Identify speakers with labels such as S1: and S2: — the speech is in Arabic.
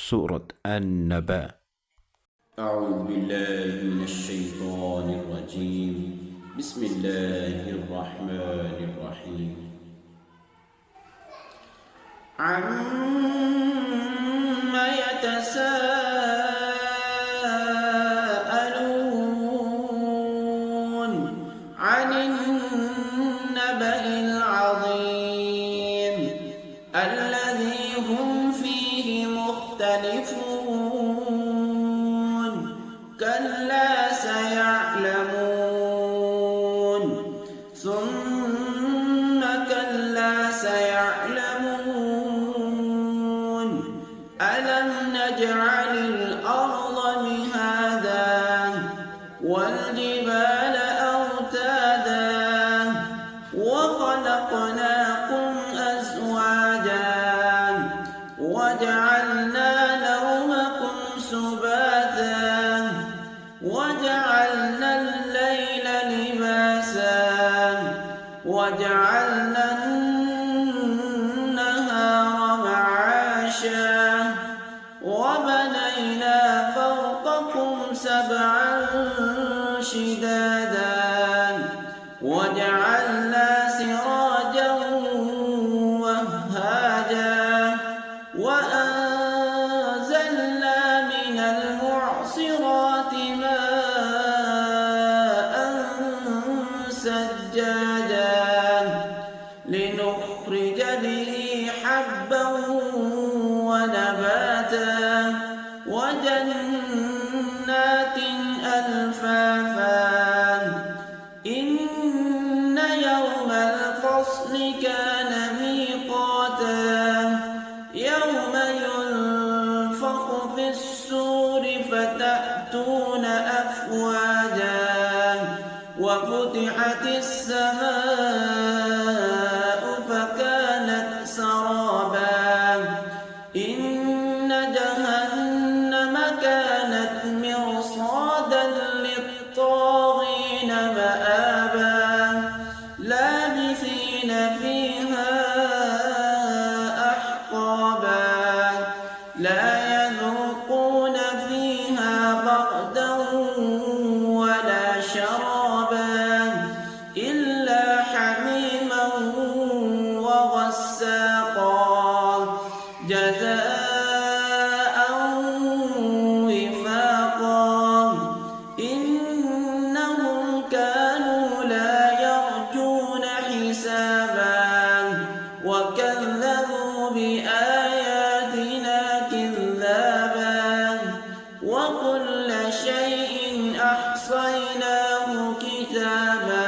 S1: سورة النبأ.
S2: أعوذ بالله من الشيطان الرجيم. بسم الله الرحمن الرحيم. عما يتساءلون عن النبأ العظيم الذي هم فيه مختلفون كلا سيعلمون ثم كلا سيعلمون ألم نجعل الأرض مهادا والجبال أوتادا وخلقناكم أزواجا وجعلنا نومكم سباتا وجعلنا الليل لباسا وجعلنا النهار معاشا وبنينا فوقكم سبعا شدادا وجعلنا سراجا وهاجا وأنزلنا من المعصرات ماء سجاجا لنخرج به حبا ونباتا وجنات ألفافا إن يوم الفصل كان ميقاتا يوم ينفخ في السور فتأتون أفواجا وفتحت السماء فكانت سرابا إن جهنم كانت مرصادا للطاغين مآبا لابثين فيها أحقابا لا يذوقون فيها بردا ولا شرابا إلا حميما وغساقا جزاء وفاقا إنهم كانوا لا يرجون حسابا وكذبوا بآياتنا كذابا وكل شيء أحصيناه كتابا